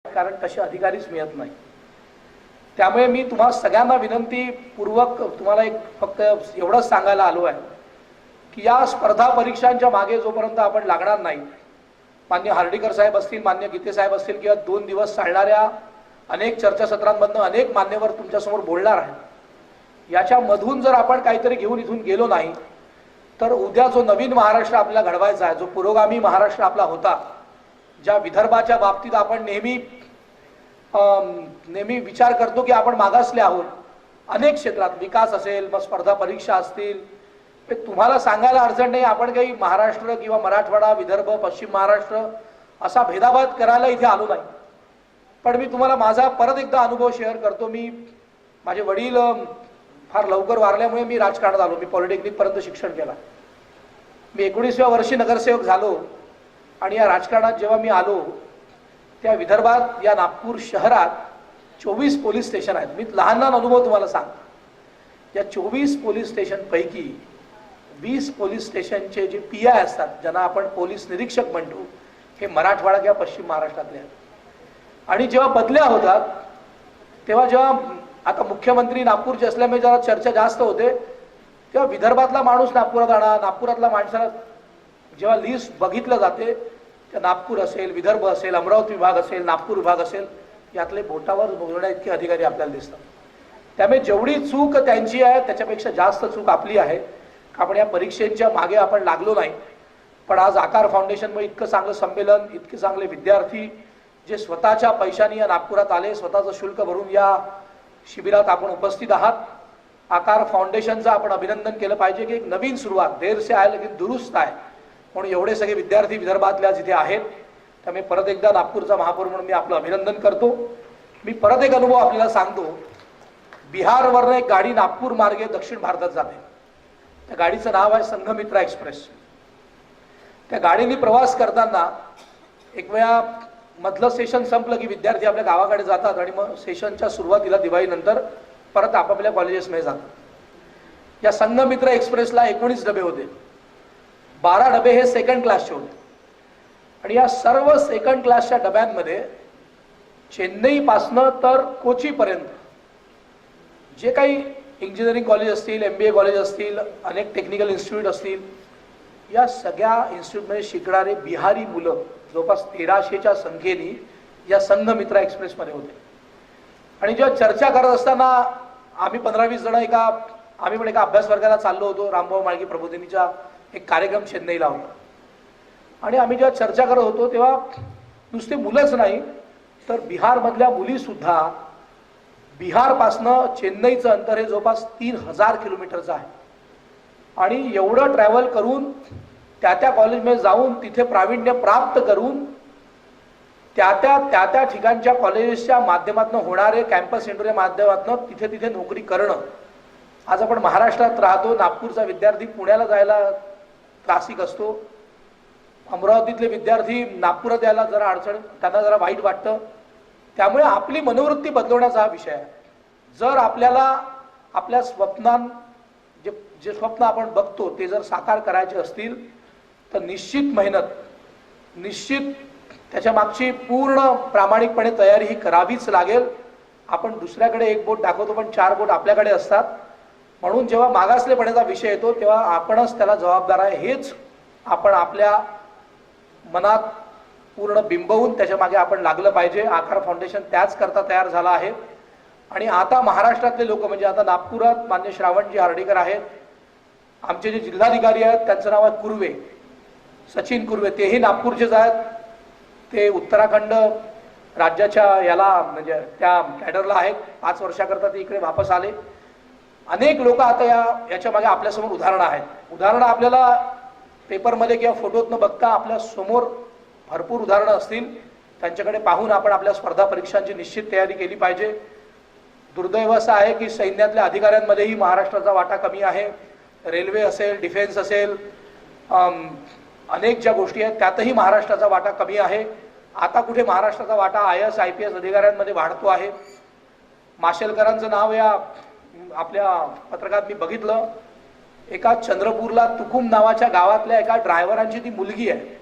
कारण तसे अधिकारीच मिळत नाही। त्यामुळे मी तुम्हा सगळ्यांना विनंतीपूर्वक तुम्हाला एक फक्त एवढंच सांगायला आलो आहे की या स्पर्धा परीक्षांच्या मागे जोपर्यंत आपण लागणार नाही, मान्य हार्डीकर साहेब असतील, मान्य गीते साहेब असतील किंवा 2 दिवस चालणाऱ्या अनेक चर्चासत्रांमधून अनेक मान्यवर तुमच्यासमोर बोलणार आहेत, याच्यामधून जर आपण काहीतरी घेऊन इथून गेलो नाही तर उद्या जो नवीन महाराष्ट्र आपल्याला घडवायचा आहे, जो पुरोगामी महाराष्ट्र आपला होता, ज्या विदर्भाच्या बाबतीत आपण नेहमी विचार करतो की आपण मागासले आहोत अनेक क्षेत्रात, विकास असेल, मग स्पर्धा परीक्षा असतील, तुम्हाला सांगायला अडचण नाही, आपण काही महाराष्ट्र किंवा मराठवाडा, विदर्भ, पश्चिम महाराष्ट्र असा भेदाभेद करायला इथे आलो नाही। पण मी तुम्हाला माझा परत एकदा अनुभव शेअर करतो। माझे वडील फार लवकर वारल्यामुळे मी राजकारणात आलो। मी पॉलिटेक्निक पर्यंत शिक्षण केलं। मी 19व्या वर्षी नगरसेवक झालो आणि या राजकारणात जेव्हा मी आलो त्या विदर्भात या नागपूर शहरात 24 पोलीस स्टेशन आहेत। मी लहान अनुभव तुम्हाला सांगतो। या 24 पोलीस स्टेशन पैकी 20 पोलीस स्टेशनचे जे पीआय असतात, ज्यांना आपण पोलीस निरीक्षक म्हणतो, हे मराठवाडा किंवा पश्चिम महाराष्ट्रातले आहेत। आणि जेव्हा बदल्या होतात तेव्हा जेव्हा आता मुख्यमंत्री नागपूरचे असल्यामुळे जरा चर्चा जास्त होते, तेव्हा विदर्भातला माणूस नागपुरात आणा, नागपुरातला माणसाला जेव्हा लिस्ट बघितलं जाते त्या नागपूर असेल, विदर्भ असेल, अमरावती विभाग असेल, नागपूर विभाग असेल, यातले बोटावर मोजण्या इतके अधिकारी आपल्याला दिसतात। त्यामुळे जेवढी चूक त्यांची आहे त्याच्यापेक्षा जास्त चूक आपली आहे। आपण या परीक्षेच्या मागे आपण लागलो नाही। पण आज आकार फाउंडेशनमुळे इतकं चांगलं संमेलन, इतके चांगले विद्यार्थी जे स्वतःच्या पैशाने या नागपुरात आले, स्वतःचं शुल्क भरून या शिबिरात आपण उपस्थित आहात, आकार फाउंडेशनचं आपण अभिनंदन केलं पाहिजे की एक नवीन सुरुवात, देर से आहे लेकिन दुरुस्त आहे, म्हणून एवढे सगळे विद्यार्थी विदर्भातल्या जिथे आहेत। त्यामुळे परत एकदा नागपूरचा महापौर म्हणून मी आपलं अभिनंदन करतो। मी परत एक अनुभव आपल्याला सांगतो। बिहारवरनं एक गाडी नागपूर मार्गे दक्षिण भारतात जाते। त्या गाडीचं नाव आहे संघमित्रा एक्सप्रेस। त्या गाडीने प्रवास करताना एक वेळा मधलं सेशन संपलं की विद्यार्थी आपल्या गावाकडे जातात आणि मग सेशनच्या सुरुवातीला दिवाळीनंतर परत आपापल्या कॉलेजेसमध्ये जातात। या संघमित्रा एक्सप्रेसला 19 डबे होते। 12 डबे हे सेकंड क्लासचे होते आणि या सर्व सेकंड क्लासच्या डब्यांमध्ये चेन्नईपासनं तर कोचीपर्यंत जे काही इंजिनिअरिंग कॉलेज असतील, MBA कॉलेज असतील, अनेक टेक्निकल इन्स्टिट्यूट असतील, या सगळ्या इन्स्टिट्यूटमध्ये शिकणारे बिहारी मुलं जवळपास 1300च्या संख्येने या संघमित्रा एक्सप्रेसमध्ये होते। आणि जेव्हा चर्चा करत असताना आम्ही 15-20 जण आम्ही पण एका अभ्यास वर्गाला चाललो होतो। रामभाऊ माळगी प्रबोधिनीचा एक कार्यक्रम चेन्नईला होता आणि आम्ही जेव्हा चर्चा करत होतो तेव्हा नुसते मुलंच नाही तर बिहारमधल्या मुलीसुद्धा, बिहारपासनं चेन्नईचं अंतर हे जवळपास 3000 किलोमीटरचं आहे आणि एवढं ट्रॅव्हल करून त्या कॉलेजमध्ये जाऊन तिथे प्रावीण्य प्राप्त करून त्या ठिकाणच्या कॉलेजेसच्या माध्यमातून होणारे कॅम्पस इंटरव्ह्यूच्या माध्यमातून तिथे नोकरी करणं। आज आपण महाराष्ट्रात राहतो, नागपूरचा विद्यार्थी पुण्याला जायला त्रासिक असतो, अमरावतीतले विद्यार्थी नागपुरात यायला जरा अडचण, त्यांना जरा वाईट वाटतं। त्यामुळे आपली मनोवृत्ती बदलवण्याचा हा विषय आहे। जर आपल्याला आपल्या जे स्वप्न आपण बघतो ते जर साकार करायचे असतील तर निश्चित मेहनत, निश्चित त्याच्या मागची पूर्ण प्रामाणिकपणे तयारी ही करावीच लागेल। आपण दुसऱ्याकडे एक बोट दाखवतो पण 4 बोट आपल्याकडे असतात, म्हणून जेव्हा मागासलेपणाचा विषय येतो तेव्हा आपणच त्याला जबाबदार आहे, हेच आपण आपल्या मनात पूर्ण बिंबवून त्याच्या मागे आपण लागलं पाहिजे। आकार फाउंडेशन त्याच करता तयार झाला आहे आणि आता महाराष्ट्रातले लोक म्हणजे आता नागपुरात मान्य श्रावणजी हार्डीकर आहेत, आमचे जे जिल्हाधिकारी आहेत त्यांचं नाव आहे कुर्वे, सचिन कुर्वे, तेही नागपूरचेच आहेत। ते उत्तराखंड राज्याच्या याला म्हणजे त्या कॅडरला आहेत। 5 वर्षाकरता ते इकडे वापस आले। अनेक लोक आता याच्या मागे आपल्यासमोर उदाहरणं आहेत। उदाहरणं आपल्याला पेपरमध्ये किंवा फोटोत न बघता आपल्या समोर भरपूर उदाहरणं असतील, त्यांच्याकडे पाहून आपण आपल्या स्पर्धा परीक्षांची निश्चित तयारी केली पाहिजे। दुर्दैव असं आहे की सैन्यातल्या अधिकाऱ्यांमध्येही महाराष्ट्राचा वाटा कमी आहे। रेल्वे असेल, डिफेन्स असेल, अनेक ज्या गोष्टी आहेत त्यातही महाराष्ट्राचा वाटा कमी आहे। आता कुठे महाराष्ट्राचा वाटा IAS IPS अधिकाऱ्यांमध्ये वाढतो आहे। माशेलकरांचं नाव या आपल्या पत्रकात मी बघितलं। एका चंद्रपूरला तुकुम नावाच्या गावातल्या एका ड्रायव्हरांची ती मुलगी आहे।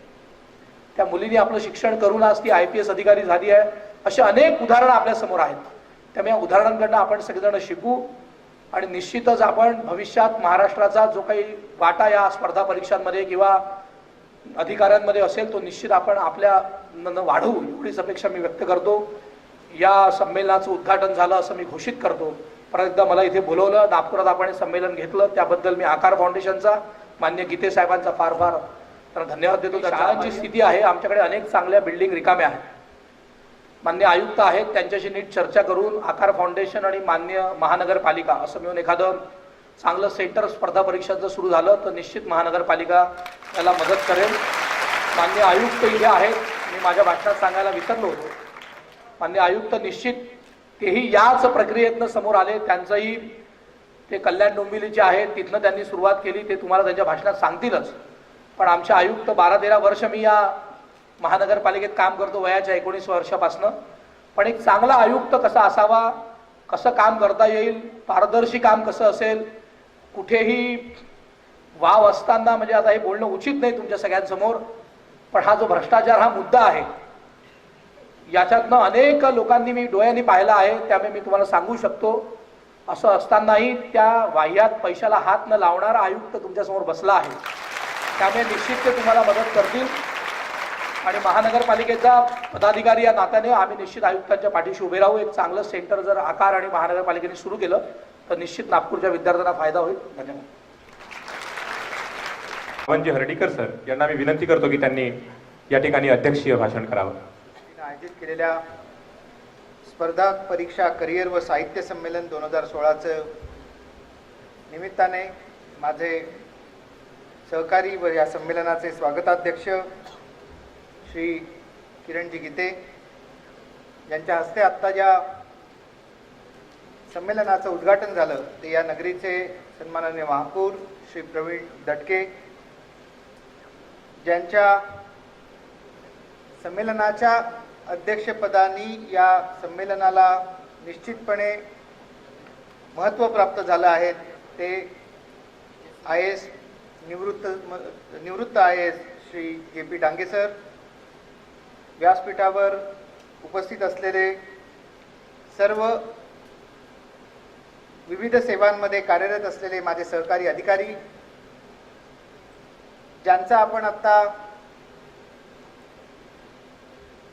त्या मुलीने आपलं शिक्षण करून आज ती IPS अधिकारी झाली आहे। अशी अनेक उदाहरणं आपल्या समोर आहेत. त्यामुळे या उदाहरणांकडनं आपण सगळेजण शिकू आणि निश्चितच आपण भविष्यात महाराष्ट्राचा जो काही वाटा या स्पर्धा परीक्षांमध्ये किंवा अधिकाऱ्यांमध्ये असेल तो निश्चित आपण आपल्या वाढवू एवढीच अपेक्षा मी व्यक्त करतो. या संमेलनाचं उद्घाटन झालं असं मी घोषित करतो. परत एकदा मला इथे बोलवलं, नागपुरात आपण हे संमेलन घेतलं त्याबद्दल मी आकार फाउंडेशनचा मान्य गीते साहेबांचा फार फार त्यांना धन्यवाद देतो. शाळांची स्थिती आहे, आमच्याकडे अनेक चांगल्या बिल्डिंग रिकाम्या आहेत. मान्य आयुक्त आहेत, त्यांच्याशी नीट चर्चा करून आकार फाउंडेशन आणि मान्य महानगरपालिका असं मिळून एखादं चांगलं सेंटर स्पर्धा परीक्षांचं सुरू झालं तर निश्चित महानगरपालिका त्याला मदत करेल. मान्य आयुक्त इथे आहेत, मी माझ्या भाषणात सांगायला विसरलो होतो. मान्य आयुक्त निश्चित तेही याच प्रक्रियेतनं समोर आले. त्यांचंही ते कल्याण डोंबिवलीचे आहेत, तिथनं त्यांनी सुरुवात केली, ते तुम्हाला त्यांच्या भाषणात सांगतीलच. पण आमचे आयुक्त 12-13 वर्ष मी या महानगरपालिकेत काम करतो वयाच्या 19 वर्षापासनं. पण एक चांगला आयुक्त कसा असावा, कसं काम करता येईल, पारदर्शी काम कसं असेल, कुठेही वाव असताना, म्हणजे आता हे बोलणं उचित नाही तुमच्या सगळ्यांसमोर, पण हा जो भ्रष्टाचार हा मुद्दा आहे याच्यातनं अनेक लोकांनी मी डोळ्यांनी पाहिला आहे. त्यामुळे मी तुम्हाला सांगू शकतो असं असतानाही त्या वाह्यात पैशाला हात न लावणारा आयुक्त तुमच्यासमोर बसला आहे. त्यामुळे निश्चित ते तुम्हाला मदत करतील आणि महानगरपालिकेचा पदाधिकारी या नात्याने आम्ही निश्चित आयुक्तांच्या पाठीशी उभे राहू. एक चांगलं सेंटर जर आकार आणि महानगरपालिकेने सुरू केलं तर निश्चित नागपूरच्या विद्यार्थ्यांना फायदा होईल. धन्यवाद. म्हणजे हर्डीकर सर यांना मी विनंती करतो की त्यांनी या ठिकाणी अध्यक्षीय भाषण करावं. आयोजित केलेल्या स्पर्धा परीक्षा करिअर व साहित्य संमेलन 2016चं निमित्ताने माझे सहकारी व या संमेलनाचे स्वागताध्यक्ष श्री किरणजी गीते यांच्या हस्ते आत्ता ज्या संमेलनाचं उद्घाटन झालं ते या नगरीचे सन्माननीय महापौर श्री प्रवीण दटके ज्यांच्या संमेलनाच्या अध्यक्षपदानी या संमेलनाला निश्चितपणे महत्त्व प्राप्त झालं आहे. ते IAS निवृत्त IAS Shri JP Dange sir, व्यासपीठावर उपस्थित असलेले सर्व विविध सेवांमध्ये कार्यरत असलेले माझे सहकारी अधिकारी ज्यांचा आपण आत्ता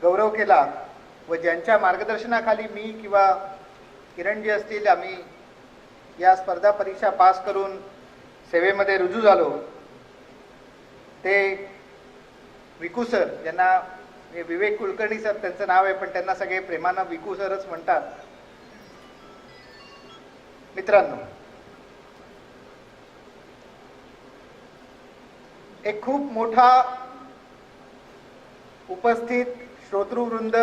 गौरव केला व ज्यांच्या मार्गदर्शनाखाली मी किंवा किरणजी असतील आम्ही या स्पर्धा परीक्षा पास करून सेवेमध्ये रुजू झालो, ते विकू सर, ज्यांना विवेक कुलकर्णी सर त्यांचं नाव आहे पण त्यांना सगळे प्रेमानं विकू सरच म्हणतात. मित्रांनो, एक खूप मोठा उपस्थित श्रोतृवृंद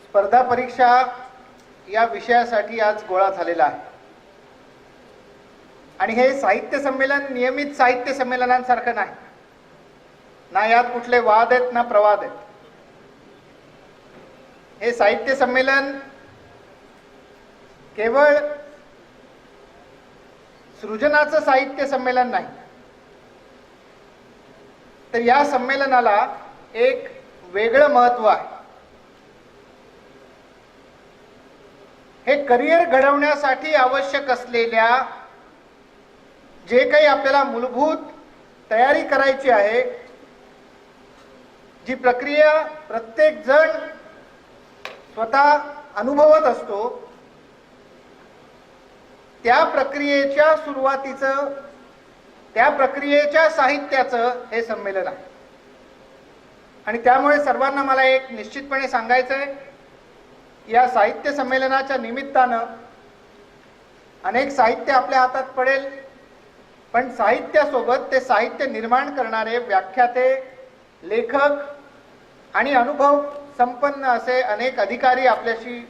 स्पर्धा परीक्षा या विषयासाठी आज गोळा झालेला आहे. आणि हे साहित्य संमेलन नियमित साहित्य संमेलनांसारखं नाही, ना यात कुठले वाद आहेत ना प्रवाद आहेत. हे साहित्य संमेलन केवळ सृजनाचं साहित्य संमेलन नाही, तर या संमेलनाला एक वेगळं महत्त्व आहे. हे करिअर घडवण्यासाठी आवश्यक असलेल्या जे काही आपल्याला मूलभूत तयारी करायची आहे, जी प्रक्रिया प्रत्येक जण स्वतः अनुभवत असतो, त्या प्रक्रियेच्या सुरुवातीचं, त्या प्रक्रियेच्या साहित्याचं हे संमेलन आहे. आणि त्यामुळे सर्वांना मला एक निश्चितपणे सांगायचं आहे, या साहित्य संमेलनाच्या निमित्तानं अनेक साहित्य आपल्या हातात पडेल, पण साहित्यासोबत ते साहित्य निर्माण करणारे व्याख्याते, लेखक आणि अनुभव संपन्न असे अनेक अधिकारी आपल्याशी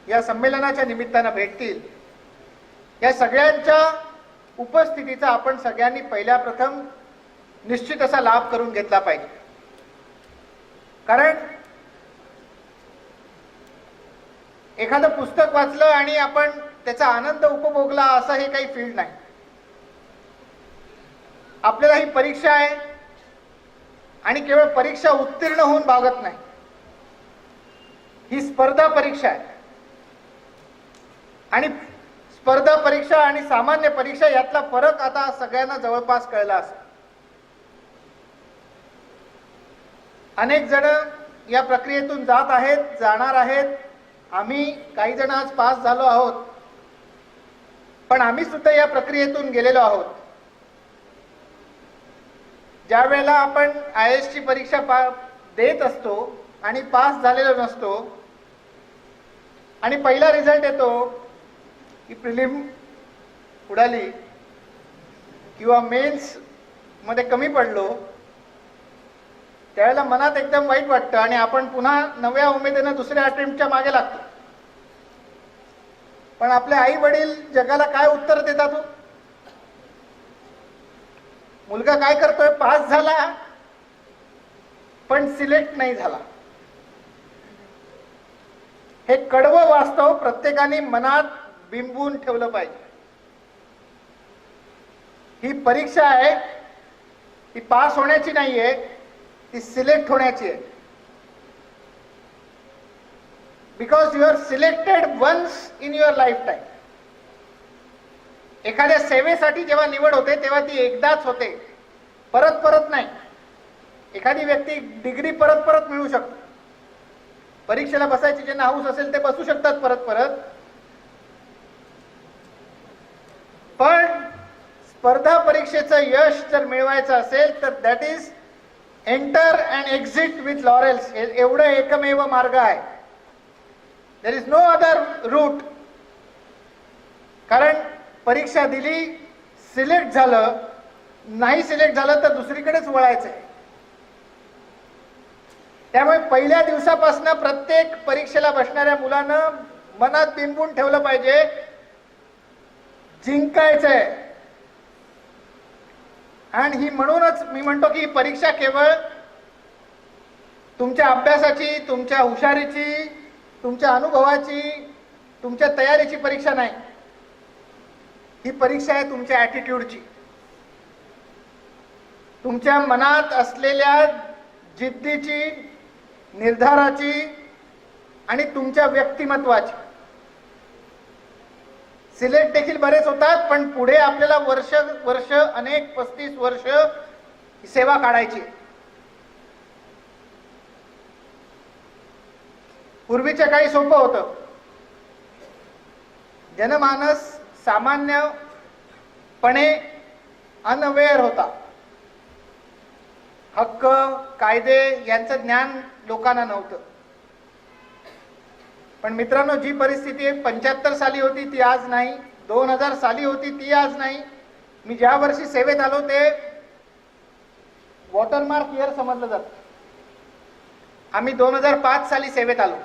या संमेलनाच्या निमित्तानं भेटतील. या सगळ्यांच्या उपस्थितीचा आपण सगळ्यांनी पहिल्या प्रथम निश्चित असा लाभ करून घेतला पाहिजे. कारण एखादं पुस्तक वाचलं आणि आपण त्याचा आनंद उपभोगला असं हे काही फील्ड नाही. आपल्याला ही परीक्षा आहे आणि केवळ परीक्षा उत्तीर्ण होऊन भागत नाही, ही स्पर्धा परीक्षा आहे आणि स्पर्धा परीक्षा आणि सामान्य परीक्षा यातला फरक आता सगळ्यांना जवळपास कळला असेल. अनेक जण या प्रक्रियेतून जात आहेत, जाणार आहेत. आम्ही काही जण आज पास झालो आहोत, पण आम्ही सुद्धा या प्रक्रियेतून गेलेलो आहोत. ज्या वेळेला आपण IAS ची परीक्षा देत असतो आणि पास झालेलो नसतो आणि पहिला रिझल्ट येतो की प्रिलिम उडाली किंवा मेन्स मध्ये कमी पडलो, त्यावेळेला मनात एकदम वाईट वाटतं आणि आपण पुन्हा नव्या उमेदीनं दुसऱ्या अटेम्प्टच्या मागे लागतो. पण आपले आई वडील जगाला काय उत्तर देतात हो? मुलगा काय करतोय? पास झाला पण सिलेक्ट नाही झाला. हे कडवं वास्तव प्रत्येकाने मनात बिंबवून ठेवलं पाहिजे. ही परीक्षा आहे, ती पास होण्याची नाहीये, ती सिलेक्ट होण्याची आहे. Because you are selected once in your life time. एखाद्या सेवेसाठी जेव्हा निवड होते तेव्हा ती एकदाच होते, परत परत नाही. एखादी व्यक्ती डिग्री परत परत मिळू शकते. परीक्षेला बसायची ज्यांना हाऊस असेल ते बसू शकतात परत परत. पण स्पर्धा परीक्षेचं यश जर मिळवायचं असेल तर that is enter and exit with laurels. एवढं एकमेव मार्ग आहे. There is no other route. कारण परीक्षा दिली, सिलेक्ट झालं, नाही सिलेक्ट झालं तर दुसरीकडेच वळायचं आहे. त्यामुळे पहिल्या दिवसापासून प्रत्येक परीक्षेला बसणाऱ्या मुलानं मनात बिंबवून ठेवलं पाहिजे, जिंकायचंय. आणि ही म्हणूनच मी म्हणतो की ही परीक्षा केवळ तुमच्या अभ्यासाची, तुमच्या हुशारीची, तुमच्या अनुभवाची, तुमच्या तयारीची परीक्षा नाही. ही परीक्षा आहे तुमच्या ॲटिट्यूडची, तुमच्या मनात असलेल्या जिद्दीची, निर्धाराची आणि तुमच्या व्यक्तिमत्वाची. सिलेक्ट देखील बरेच होतात, पण पुढे आपल्याला वर्ष अनेक 35 वर्ष सेवा काढायची. पूर्वीच्या काळी सोपं होतं. जनमानस सामान्यपणे अनअवेअर होता. हक्क, कायदे यांचं ज्ञान लोकांना नव्हतं. पण मित्रांनो, जी परिस्थिती 75 साली होती ती आज नाही, 2000 साली होती ती आज नाही. मी ज्या वर्षी सेवेत आलो ते वॉटरमार्क इयर समजलं जातं. आम्ही 2005 साली सेवेत आलो.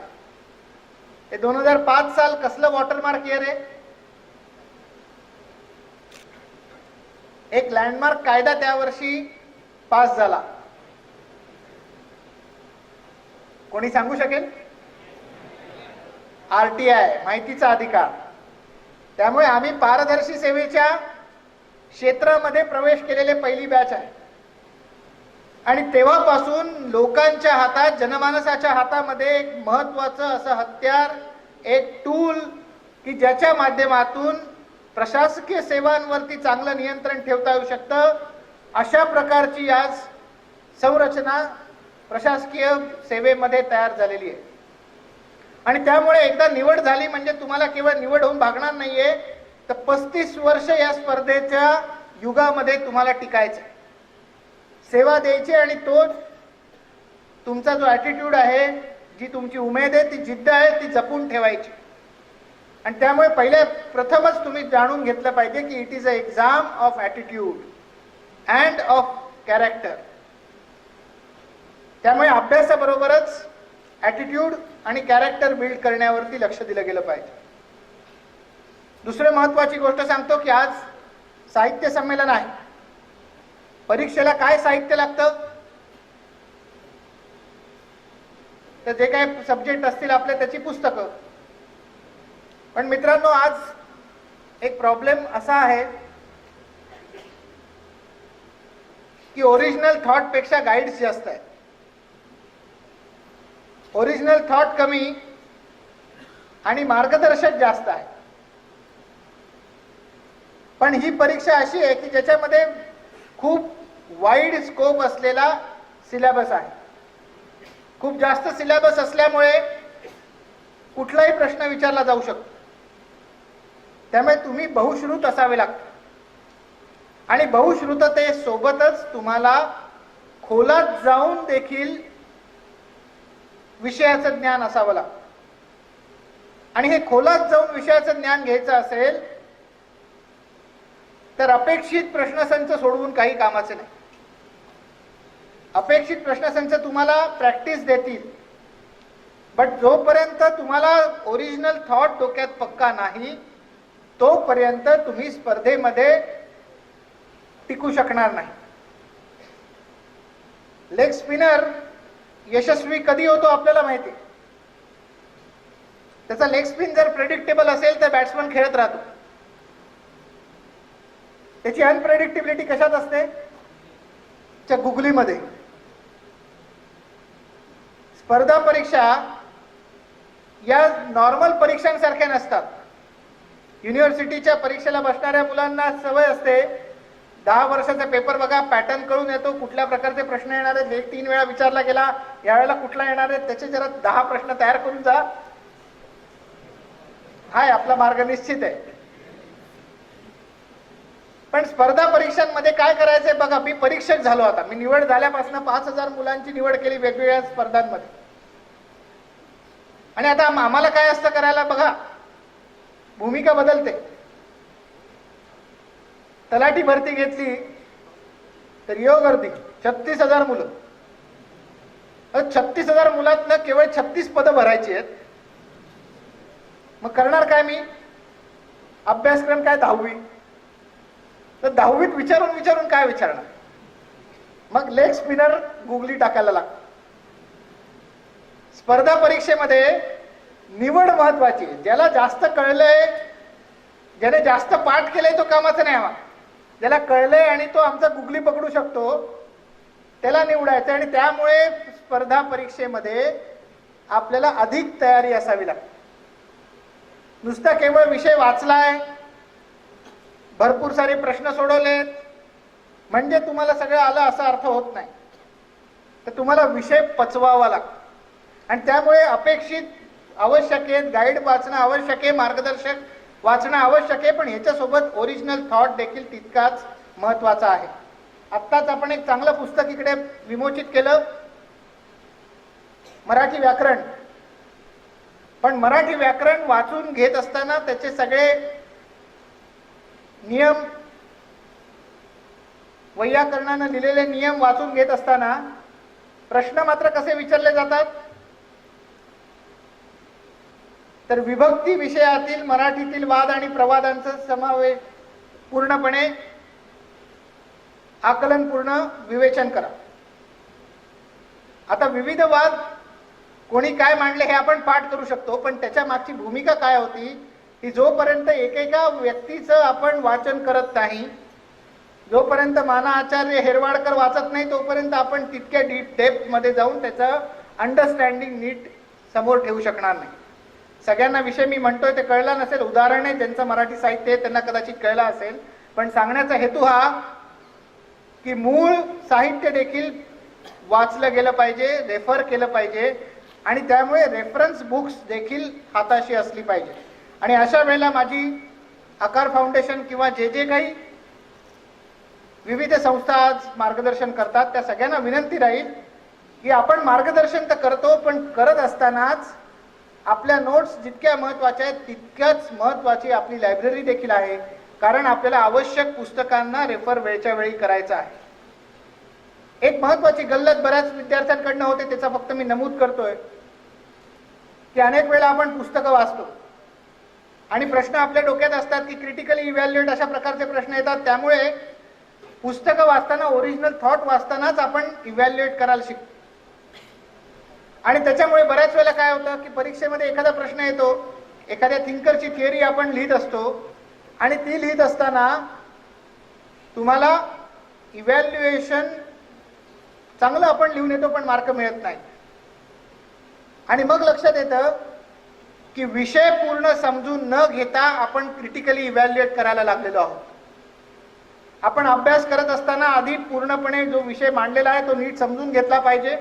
हे 2005 साल कसलं वॉटरमार्क इयर आहे? एक लँडमार्क कायदा त्या वर्षी पास झाला. कोणी सांगू शकेल? RTI, माहितीचा अधिकार. त्यामुळे आम्ही पारदर्शी सेवेच्या क्षेत्रामध्ये प्रवेश केलेले पहिली बॅच आहे. आणि तेव्हापासून लोकांच्या हातात, जनमानसाच्या हातामध्ये एक महत्वाचं असं हत्यार, एक टूल की ज्याच्या माध्यमातून प्रशासकीय सेवांवरती चांगलं नियंत्रण ठेवता येऊ शकतं. अशा प्रकारची आज संरचना प्रशासकीय सेवेमध्ये तयार झालेली आहे. आणि त्यामुळे एकदा निवड झाली म्हणजे तुम्हाला केवळ निवड होऊन भागणार नाहीये, तर 35 वर्ष या स्पर्धेच्या युगामध्ये तुम्हाला टिकायचं, सेवा द्यायची. आणि तो तुमचा जो ॲटिट्यूड आहे, जी तुमची उमेद आहे, ती जिद्द आहे, ती जपून ठेवायची. आणि त्यामुळे प्रथमच तुम्ही जाणून घेतलं पाहिजे की it is a exam of attitude and of character. त्यामुळे अभ्यासाबरोबरच ॲटिट्यूड आणि कॅरेक्टर बिल्ड करण्यावरती लक्ष दिलं गेलं पाहिजे. दुसरी महत्वाची गोष्ट सांगतो की आज साहित्य संमेलन आहे. परीक्षेला काय साहित्य लागतं? तर जे काही सब्जेक्ट असतील आपले त्याची पुस्तकं. पण मित्रांनो, आज एक प्रॉब्लेम असा आहे की ओरिजिनल थॉट पेक्षा गाईड्स जास्त आहेत. ओरिजिनल थॉट कमी आणि मार्गदर्शक जास्त आहे. पण ही परीक्षा अशी आहे की ज्याच्यामध्ये खूप वाईड स्कोप असलेला सिलेबस आहे. खूप जास्त सिलेबस असल्यामुळे कुठलाही प्रश्न विचारला जाऊ शकतो. त्यामुळे तुम्ही बहुश्रुत असावे लागते आणि बहुश्रुततेसोबतच तुम्हाला खोलात जाऊन देखील विषयाचं ज्ञान असावं लागतं. आणि हे खोलात जाऊन विषयाचं ज्ञान घ्यायचं असेल तर अपेक्षित प्रश्नसंच सोडवून काही कामाचे नाही. अपेक्षित प्रश्नसंच तुम्हाला प्रॅक्टिस देतील, बट जोपर्यंत तुम्हाला ओरिजिनल थॉट डोक्यात पक्का नाही तोपर्यंत तुम्ही स्पर्धेमध्ये टिकू शकणार नाही. लेग स्पिनर यशस्वी कधी होतो आपल्याला माहिती आहे. त्याचा लेग स्पिन जर प्रेडिक्टेबल असेल तर बॅट्समन खेळत राहतो. त्याची अनप्रेडिक्टेबिलिटी कशात असते? च्या गुगलीमध्ये. स्पर्धा परीक्षा या नॉर्मल परीक्षांसारख्या नसतात. युनिव्हर्सिटीच्या परीक्षेला बसणाऱ्या मुलांना सवय असते 10 वर्षाचा पेपर बघा, पॅटर्न कळून येतो, कुठल्या प्रकारचे प्रश्न येणार आहेत, हे 3 वेळा विचारला गेला, यावेळेला कुठला येणार आहे, त्याचे जरा 10 प्रश्न तयार करून जा. हाय, आपला मार्ग निश्चित आहे. पण स्पर्धा परीक्षांमध्ये काय करायचंय बघा. मी परीक्षक झालो. आता मी निवड झाल्यापासून 5000 मुलांची निवड केली वेगवेगळ्या स्पर्धांमध्ये. आणि आता आम्हाला काय असतं करायला बघा, भूमिका बदलते. तलाठी भरती घेतली तर योग गर्दी 36,000 मुलं. 36,000 मुलातनं केवळ 36 पदं भरायची आहेत. मग करणार काय मी? अभ्यासक्रम काय 10वी, तर 10वीत विचारून काय विचारणार? मग लेग स्पिनर गुगली टाकायला लागतो. स्पर्धा परीक्षेमध्ये निवड महत्वाची आहे. ज्याला जास्त कळलंय, ज्याने जास्त पाठ केलंय तो कामाचा नाही आम्हाला. ज्याला कळलंय आणि तो आमचा गुगली पकडू शकतो त्याला निवडायचं. आणि त्यामुळे स्पर्धा परीक्षेमध्ये आपल्याला अधिक तयारी असावी लागते. नुसता केवळ विषय वाचलाय, भरपूर सारे प्रश्न सोडवलेत म्हणजे तुम्हाला सगळं आलं असा अर्थ होत नाही. तर तुम्हाला विषय पचवावा लागतो. आणि त्यामुळे अपेक्षित आवश्यक आहे, गाईड वाचणं आवश्यक आहे, मार्गदर्शक वाचणं आवश्यक आहे, पण ह्याच्यासोबत ओरिजिनल थॉट देखील तितकाच महत्वाचा आहे. आत्ताच आपण एक चांगलं पुस्तक इकडे विमोचित केलं, मराठी व्याकरण. पण मराठी व्याकरण वाचून घेत असताना त्याचे सगळे नियम, वैयाकरणानं लिहिलेले नियम वाचून घेत असताना प्रश्न मात्र कसे विचारले जातात? तर विभक्ती विषयातील मराठीतील वाद आणि प्रवादांचा समावेश पूर्णपणे आकलनपूर्ण विवेचन करा. आता विविध वाद कोणी काय मांडले हे आपण पाठ करू शकतो, पण त्याच्या मागची भूमिका काय होती ही जोपर्यंत एकेका व्यक्तीचं आपण वाचन करत नाही, जोपर्यंत माना आचार्य हेरवाडकर वाचत नाही तोपर्यंत आपण तितक्या डेप्थ मध्ये जाऊन त्याचं अंडरस्टँडिंग नीट समोर ठेवू शकणार नाही. सगळ्यांना विषय मी म्हणतोय ते कळला नसेल, उदाहरण आहे ज्यांचं मराठी साहित्य आहे त्यांना कदाचित कळलं असेल, पण सांगण्याचा हेतू हा की मूळ साहित्य देखील वाचलं गेलं पाहिजे, रेफर केलं पाहिजे आणि त्यामुळे रेफरन्स बुक्स देखील हाताशी असली पाहिजे. आणि अशा वेळेला माझी आकार फाउंडेशन किंवा जे जे काही विविध संस्था आज मार्गदर्शन करतात त्या सगळ्यांना विनंती राहील की आपण मार्गदर्शन तर करतो, पण करत असतानाच आपल्या नोट्स जितक्या महत्त्वाच्या आहेत तितक्याच महत्त्वाची आपली लायब्ररी देखील आहे, कारण आपल्याला आवश्यक पुस्तकांना रेफर वेळच्या वेळी करायचं आहे. एक महत्त्वाची गल्लत बऱ्याच विद्यार्थ्यांकडनं होते, त्याचा फक्त मी नमूद करतोय की अनेक वेळा आपण पुस्तकं वाचतो आणि प्रश्न आपल्या डोक्यात असतात की क्रिटिकली इव्हॅल्युएट अशा प्रकारचे प्रश्न येतात. त्यामुळे पुस्तकं वाचताना ओरिजिनल थॉट वाचतानाच आपण इव्हॅल्युएट करायला शिकतो. आणि त्याच्यामुळे बऱ्याच वेळेला काय होतं की परीक्षेमध्ये एखादा प्रश्न येतो, एखाद्या थिंकरची थिअरी आपण लिहित असतो आणि ती लिहित असताना तुम्हाला इव्हॅल्युएशन चांगलं आपण लिहून येतो पण मार्क मिळत नाही. आणि मग लक्षात येतं की विषय पूर्ण समजून न घेता आपण क्रिटिकली इव्हॅल्युएट करायला लागलेलो आहोत. आपण अभ्यास करत असताना आधी पूर्णपणे जो विषय मांडलेला आहे तो नीट समजून घेतला पाहिजे,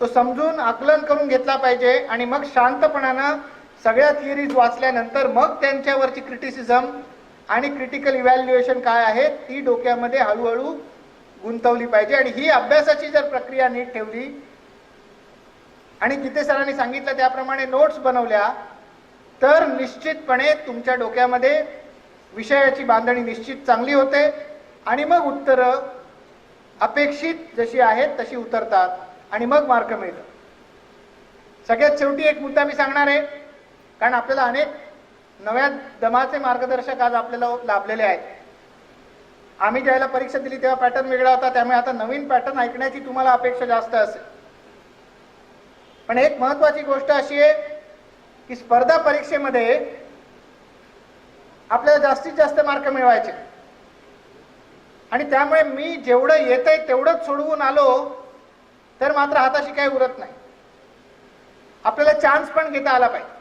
तो समजून आकलन करून घेतला पाहिजे आणि मग शांतपणानं सगळ्या थिअरीज वाचल्यानंतर मग त्यांच्यावरची क्रिटिसिझम आणि क्रिटिकल इव्हॅल्युएशन काय आहे ती डोक्यामध्ये हळूहळू गुंतवली पाहिजे. आणि ही अभ्यासाची जर प्रक्रिया नीट ठेवली आणि गीते सरांनी सांगितलं त्याप्रमाणे नोट्स बनवल्या तर निश्चितपणे तुमच्या डोक्यामध्ये विषयाची बांधणी निश्चित चांगली होते आणि मग उत्तरं अपेक्षित जशी आहेत तशी उतरतात आणि मग मार्क मिळतात. सगळ्यात शेवटी एक मुद्दा मी सांगणार आहे, कारण आपल्याला अनेक नव्या दमाचे मार्गदर्शक आज आपल्याला लाभलेले आहेत. आम्ही ज्यावेळेला परीक्षा दिली तेव्हा पॅटर्न वेगळा होता, त्यामुळे आता नवीन पॅटर्न ऐकण्याची तुम्हाला अपेक्षा जास्त असेल. पण एक महत्वाची गोष्ट अशी आहे की स्पर्धा परीक्षेमध्ये आपल्याला जास्तीत जास्त मार्क मिळवायचे आणि त्यामुळे मी जेवढं येतंय तेवढंच सोडवून आलो तर मात्र हाताशी काही उरत नाही. आपल्याला चान्स पण घेता आला पाहिजे.